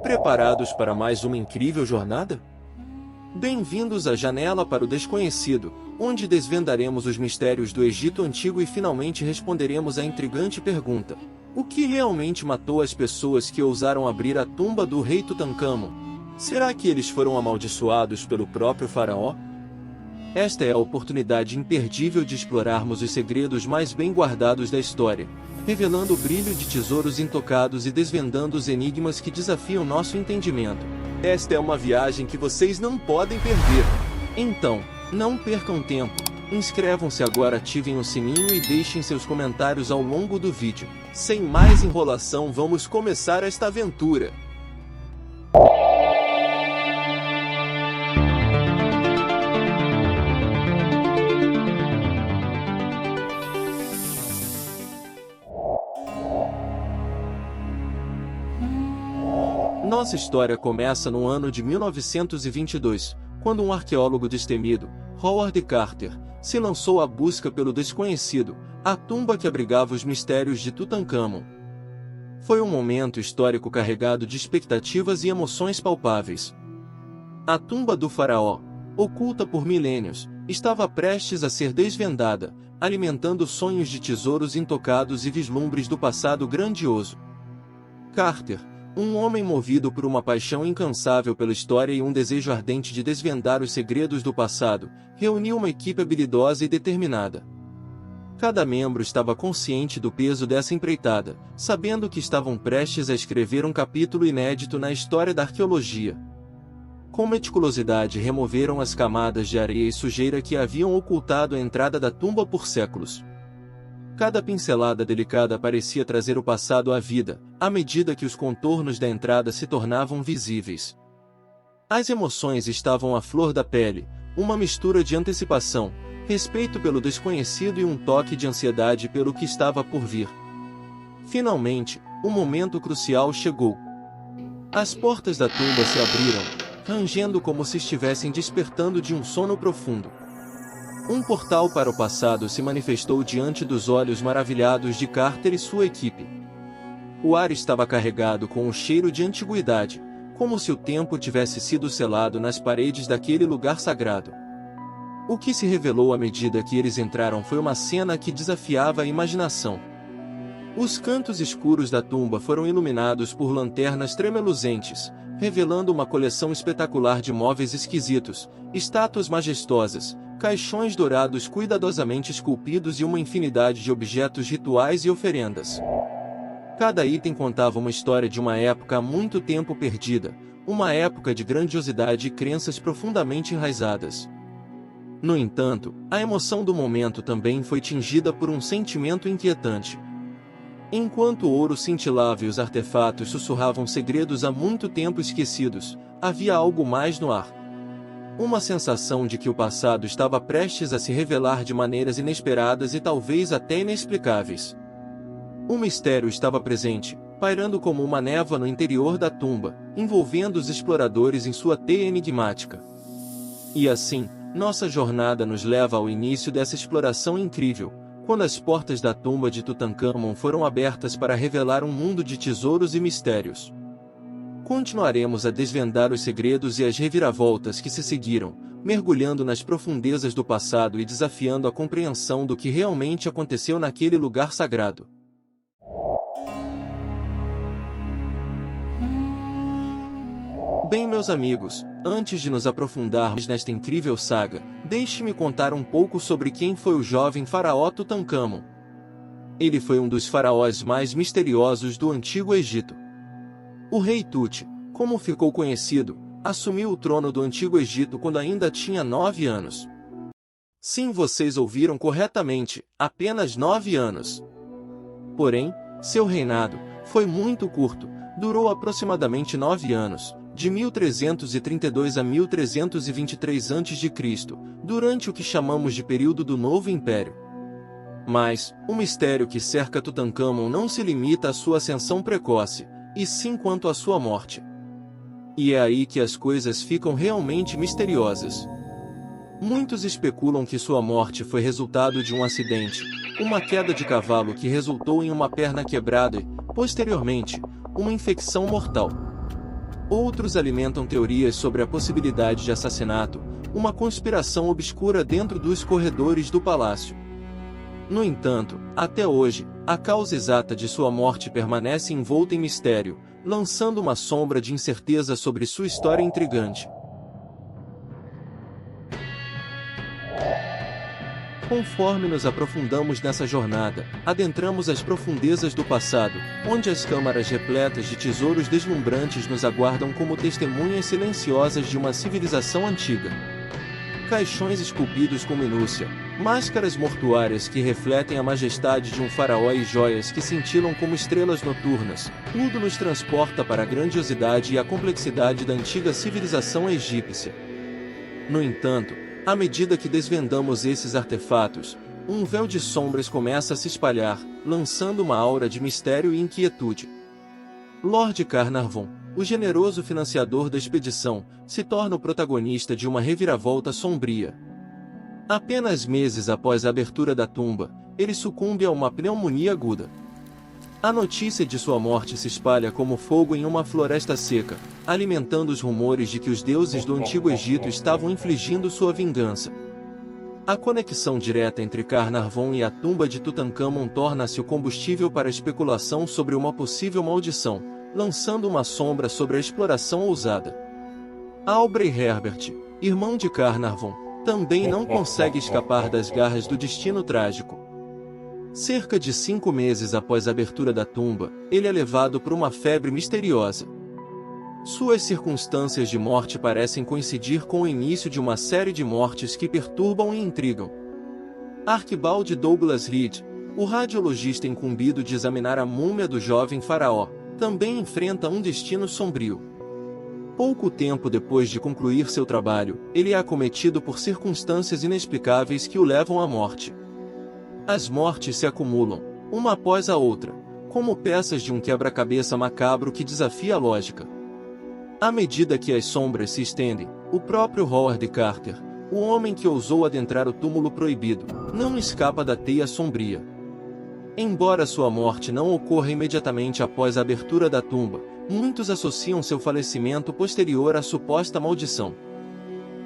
Preparados para mais uma incrível jornada? Bem-vindos à Janela para o Desconhecido, onde desvendaremos os mistérios do Egito Antigo e finalmente responderemos à intrigante pergunta: o que realmente matou as pessoas que ousaram abrir a tumba do rei Tutancâmon? Será que eles foram amaldiçoados pelo próprio faraó? Esta é a oportunidade imperdível de explorarmos os segredos mais bem guardados da história, revelando o brilho de tesouros intocados e desvendando os enigmas que desafiam nosso entendimento. Esta é uma viagem que vocês não podem perder. Então, não percam tempo. Inscrevam-se agora, ativem o sininho e deixem seus comentários ao longo do vídeo. Sem mais enrolação, vamos começar esta aventura. Nossa história começa no ano de 1922, quando um arqueólogo destemido, Howard Carter, se lançou à busca pelo desconhecido, a tumba que abrigava os mistérios de Tutancâmon. Foi um momento histórico carregado de expectativas e emoções palpáveis. A tumba do faraó, oculta por milênios, estava prestes a ser desvendada, alimentando sonhos de tesouros intocados e vislumbres do passado grandioso. Carter, um homem movido por uma paixão incansável pela história e um desejo ardente de desvendar os segredos do passado, reuniu uma equipe habilidosa e determinada. Cada membro estava consciente do peso dessa empreitada, sabendo que estavam prestes a escrever um capítulo inédito na história da arqueologia. Com meticulosidade removeram as camadas de areia e sujeira que haviam ocultado a entrada da tumba por séculos. Cada pincelada delicada parecia trazer o passado à vida, à medida que os contornos da entrada se tornavam visíveis. As emoções estavam à flor da pele, uma mistura de antecipação, respeito pelo desconhecido e um toque de ansiedade pelo que estava por vir. Finalmente, o momento crucial chegou. As portas da tumba se abriram, rangendo como se estivessem despertando de um sono profundo. Um portal para o passado se manifestou diante dos olhos maravilhados de Carter e sua equipe. O ar estava carregado com um cheiro de antiguidade, como se o tempo tivesse sido selado nas paredes daquele lugar sagrado. O que se revelou à medida que eles entraram foi uma cena que desafiava a imaginação. Os cantos escuros da tumba foram iluminados por lanternas tremeluzentes, revelando uma coleção espetacular de móveis esquisitos, estátuas majestosas, caixões dourados cuidadosamente esculpidos e uma infinidade de objetos rituais e oferendas. Cada item contava uma história de uma época há muito tempo perdida, uma época de grandiosidade e crenças profundamente enraizadas. No entanto, a emoção do momento também foi tingida por um sentimento inquietante. Enquanto o ouro cintilava e os artefatos sussurravam segredos há muito tempo esquecidos, havia algo mais no ar. Uma sensação de que o passado estava prestes a se revelar de maneiras inesperadas e talvez até inexplicáveis. O mistério estava presente, pairando como uma névoa no interior da tumba, envolvendo os exploradores em sua teia enigmática. E assim, nossa jornada nos leva ao início dessa exploração incrível, quando as portas da tumba de Tutancâmon foram abertas para revelar um mundo de tesouros e mistérios. Continuaremos a desvendar os segredos e as reviravoltas que se seguiram, mergulhando nas profundezas do passado e desafiando a compreensão do que realmente aconteceu naquele lugar sagrado. Bem, meus amigos, antes de nos aprofundarmos nesta incrível saga, deixe-me contar um pouco sobre quem foi o jovem faraó Tutancâmon. Ele foi um dos faraós mais misteriosos do Antigo Egito. O rei Tut, como ficou conhecido, assumiu o trono do Antigo Egito quando ainda tinha 9 anos. Sim, vocês ouviram corretamente, apenas 9 anos. Porém, seu reinado foi muito curto, durou aproximadamente 9 anos, de 1332 a 1323 a.C., durante o que chamamos de período do Novo Império. Mas, o mistério que cerca Tutancâmon não se limita à sua ascensão precoce, e sim quanto à sua morte. E é aí que as coisas ficam realmente misteriosas. Muitos especulam que sua morte foi resultado de um acidente, uma queda de cavalo que resultou em uma perna quebrada e, posteriormente, uma infecção mortal. Outros alimentam teorias sobre a possibilidade de assassinato, uma conspiração obscura dentro dos corredores do palácio. No entanto, até hoje, a causa exata de sua morte permanece envolta em mistério, lançando uma sombra de incerteza sobre sua história intrigante. Conforme nos aprofundamos nessa jornada, adentramos as profundezas do passado, onde as câmaras repletas de tesouros deslumbrantes nos aguardam como testemunhas silenciosas de uma civilização antiga. Caixões esculpidos com minúcia, máscaras mortuárias que refletem a majestade de um faraó e joias que cintilam como estrelas noturnas, tudo nos transporta para a grandiosidade e a complexidade da antiga civilização egípcia. No entanto, à medida que desvendamos esses artefatos, um véu de sombras começa a se espalhar, lançando uma aura de mistério e inquietude. Lord Carnarvon, o generoso financiador da expedição, se torna o protagonista de uma reviravolta sombria. Apenas meses após a abertura da tumba, ele sucumbe a uma pneumonia aguda. A notícia de sua morte se espalha como fogo em uma floresta seca, alimentando os rumores de que os deuses do Antigo Egito estavam infligindo sua vingança. A conexão direta entre Carnarvon e a tumba de Tutancâmon torna-se o combustível para a especulação sobre uma possível maldição, lançando uma sombra sobre a exploração ousada. Aubrey Herbert, irmão de Carnarvon, também não consegue escapar das garras do destino trágico. Cerca de 5 meses após a abertura da tumba, ele é levado por uma febre misteriosa. Suas circunstâncias de morte parecem coincidir com o início de uma série de mortes que perturbam e intrigam. Archibald Douglas Reed, o radiologista incumbido de examinar a múmia do jovem faraó, também enfrenta um destino sombrio. Pouco tempo depois de concluir seu trabalho, ele é acometido por circunstâncias inexplicáveis que o levam à morte. As mortes se acumulam, uma após a outra, como peças de um quebra-cabeça macabro que desafia a lógica. À medida que as sombras se estendem, o próprio Howard Carter, o homem que ousou adentrar o túmulo proibido, não escapa da teia sombria. Embora sua morte não ocorra imediatamente após a abertura da tumba, muitos associam seu falecimento posterior à suposta maldição.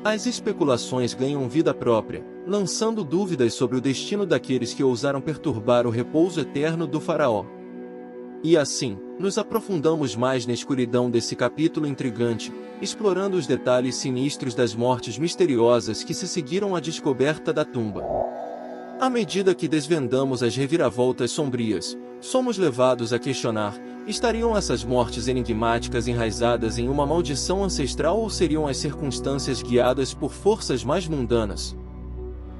As especulações ganham vida própria, lançando dúvidas sobre o destino daqueles que ousaram perturbar o repouso eterno do faraó. E assim, nos aprofundamos mais na escuridão desse capítulo intrigante, explorando os detalhes sinistros das mortes misteriosas que se seguiram à descoberta da tumba. À medida que desvendamos as reviravoltas sombrias, somos levados a questionar: estariam essas mortes enigmáticas enraizadas em uma maldição ancestral ou seriam as circunstâncias guiadas por forças mais mundanas?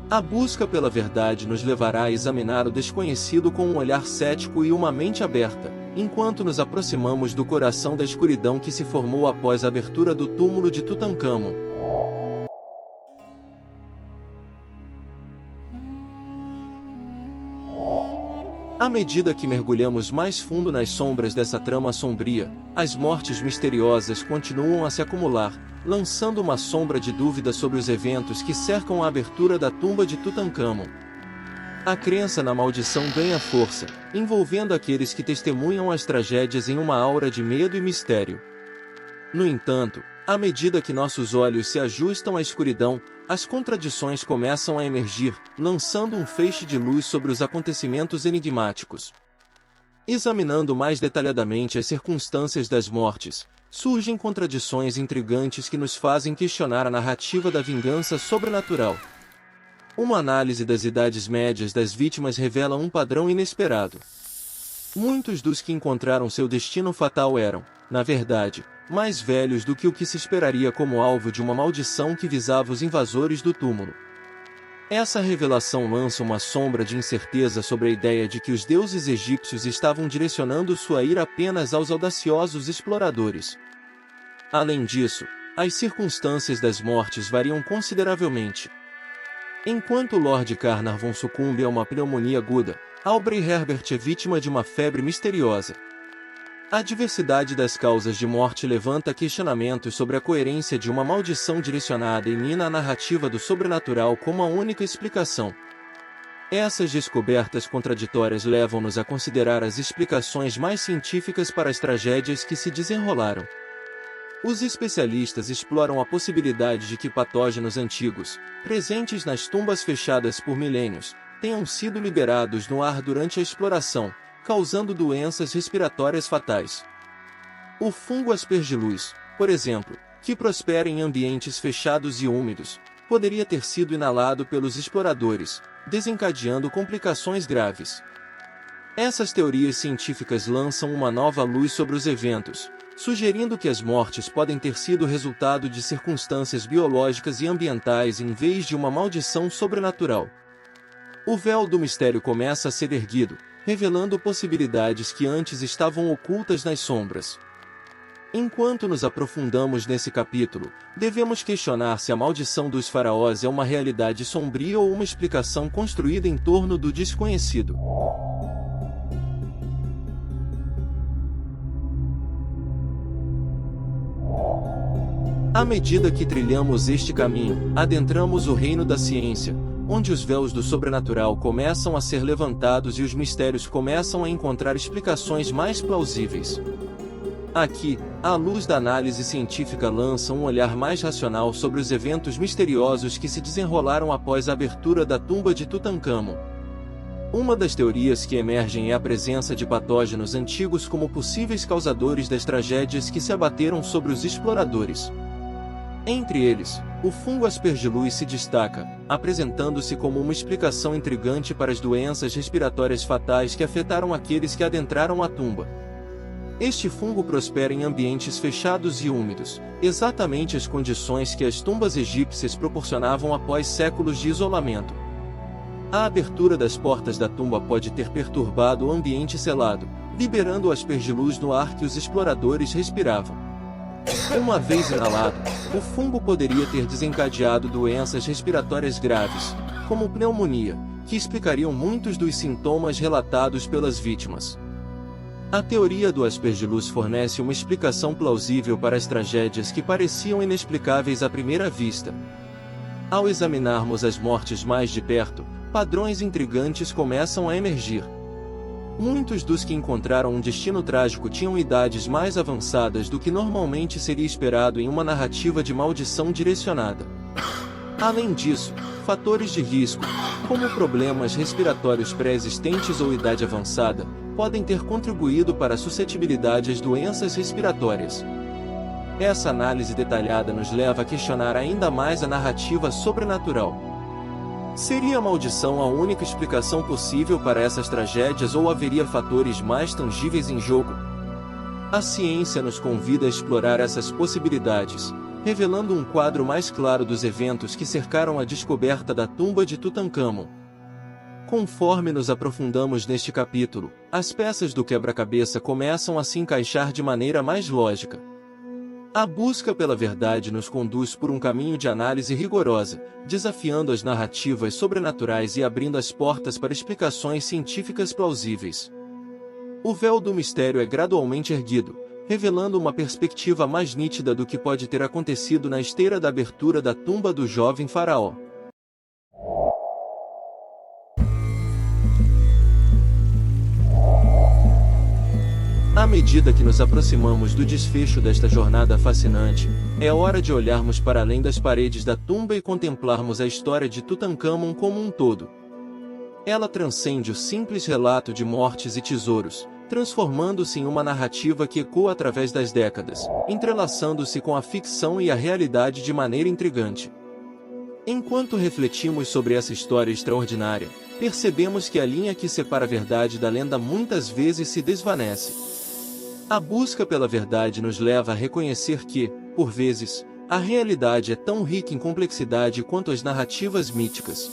A busca pela verdade nos levará a examinar o desconhecido com um olhar cético e uma mente aberta, enquanto nos aproximamos do coração da escuridão que se formou após a abertura do túmulo de Tutancâmon. À medida que mergulhamos mais fundo nas sombras dessa trama sombria, as mortes misteriosas continuam a se acumular, lançando uma sombra de dúvida sobre os eventos que cercam a abertura da tumba de Tutancâmon. A crença na maldição ganha força, envolvendo aqueles que testemunham as tragédias em uma aura de medo e mistério. No entanto, à medida que nossos olhos se ajustam à escuridão, as contradições começam a emergir, lançando um feixe de luz sobre os acontecimentos enigmáticos. Examinando mais detalhadamente as circunstâncias das mortes, surgem contradições intrigantes que nos fazem questionar a narrativa da vingança sobrenatural. Uma análise das idades médias das vítimas revela um padrão inesperado. Muitos dos que encontraram seu destino fatal eram, na verdade, mais velhos do que o que se esperaria como alvo de uma maldição que visava os invasores do túmulo. Essa revelação lança uma sombra de incerteza sobre a ideia de que os deuses egípcios estavam direcionando sua ira apenas aos audaciosos exploradores. Além disso, as circunstâncias das mortes variam consideravelmente. Enquanto Lord Carnarvon sucumbe a uma pneumonia aguda, Aubrey Herbert é vítima de uma febre misteriosa. A diversidade das causas de morte levanta questionamentos sobre a coerência de uma maldição direcionada e mina a narrativa do sobrenatural como a única explicação. Essas descobertas contraditórias levam-nos a considerar as explicações mais científicas para as tragédias que se desenrolaram. Os especialistas exploram a possibilidade de que patógenos antigos, presentes nas tumbas fechadas por milênios, tenham sido liberados no ar durante a exploração, causando doenças respiratórias fatais. O fungo Aspergillus, por exemplo, que prospera em ambientes fechados e úmidos, poderia ter sido inalado pelos exploradores, desencadeando complicações graves. Essas teorias científicas lançam uma nova luz sobre os eventos, sugerindo que as mortes podem ter sido resultado de circunstâncias biológicas e ambientais em vez de uma maldição sobrenatural. O véu do mistério começa a ser erguido, revelando possibilidades que antes estavam ocultas nas sombras. Enquanto nos aprofundamos nesse capítulo, devemos questionar se a maldição dos faraós é uma realidade sombria ou uma explicação construída em torno do desconhecido. À medida que trilhamos este caminho, adentramos o reino da ciência, onde os véus do sobrenatural começam a ser levantados e os mistérios começam a encontrar explicações mais plausíveis. Aqui, a luz da análise científica lança um olhar mais racional sobre os eventos misteriosos que se desenrolaram após a abertura da tumba de Tutancâmon. Uma das teorias que emergem é a presença de patógenos antigos como possíveis causadores das tragédias que se abateram sobre os exploradores. Entre eles, o fungo Aspergillus se destaca, apresentando-se como uma explicação intrigante para as doenças respiratórias fatais que afetaram aqueles que adentraram a tumba. Este fungo prospera em ambientes fechados e úmidos, exatamente as condições que as tumbas egípcias proporcionavam após séculos de isolamento. A abertura das portas da tumba pode ter perturbado o ambiente selado, liberando o Aspergillus no ar que os exploradores respiravam. Uma vez inalado, o fungo poderia ter desencadeado doenças respiratórias graves, como pneumonia, que explicariam muitos dos sintomas relatados pelas vítimas. A teoria do Aspergillus fornece uma explicação plausível para as tragédias que pareciam inexplicáveis à primeira vista. Ao examinarmos as mortes mais de perto, padrões intrigantes começam a emergir. Muitos dos que encontraram um destino trágico tinham idades mais avançadas do que normalmente seria esperado em uma narrativa de maldição direcionada. Além disso, fatores de risco, como problemas respiratórios pré-existentes ou idade avançada, podem ter contribuído para a suscetibilidade às doenças respiratórias. Essa análise detalhada nos leva a questionar ainda mais a narrativa sobrenatural. Seria a maldição a única explicação possível para essas tragédias ou haveria fatores mais tangíveis em jogo? A ciência nos convida a explorar essas possibilidades, revelando um quadro mais claro dos eventos que cercaram a descoberta da tumba de Tutancâmon. Conforme nos aprofundamos neste capítulo, as peças do quebra-cabeça começam a se encaixar de maneira mais lógica. A busca pela verdade nos conduz por um caminho de análise rigorosa, desafiando as narrativas sobrenaturais e abrindo as portas para explicações científicas plausíveis. O véu do mistério é gradualmente erguido, revelando uma perspectiva mais nítida do que pode ter acontecido na esteira da abertura da tumba do jovem faraó. À medida que nos aproximamos do desfecho desta jornada fascinante, é hora de olharmos para além das paredes da tumba e contemplarmos a história de Tutancâmon como um todo. Ela transcende o simples relato de mortes e tesouros, transformando-se em uma narrativa que ecoa através das décadas, entrelaçando-se com a ficção e a realidade de maneira intrigante. Enquanto refletimos sobre essa história extraordinária, percebemos que a linha que separa a verdade da lenda muitas vezes se desvanece. A busca pela verdade nos leva a reconhecer que, por vezes, a realidade é tão rica em complexidade quanto as narrativas míticas.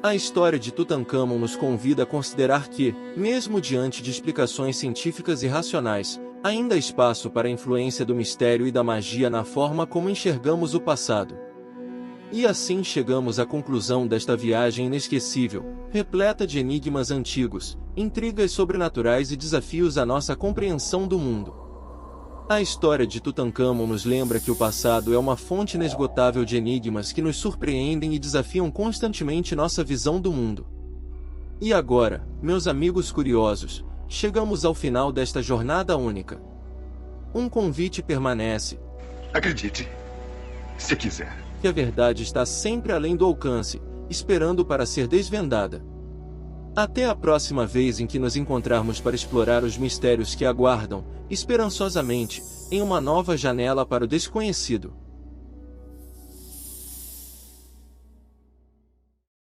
A história de Tutancâmon nos convida a considerar que, mesmo diante de explicações científicas e racionais, ainda há espaço para a influência do mistério e da magia na forma como enxergamos o passado. E assim chegamos à conclusão desta viagem inesquecível, repleta de enigmas antigos, intrigas sobrenaturais e desafios à nossa compreensão do mundo. A história de Tutancâmon nos lembra que o passado é uma fonte inesgotável de enigmas que nos surpreendem e desafiam constantemente nossa visão do mundo. E agora, meus amigos curiosos, chegamos ao final desta jornada única. Um convite permanece: Acredite, se quiser. Que a verdade está sempre além do alcance, esperando para ser desvendada. Até a próxima vez em que nos encontrarmos para explorar os mistérios que aguardam, esperançosamente, em uma nova janela para o desconhecido.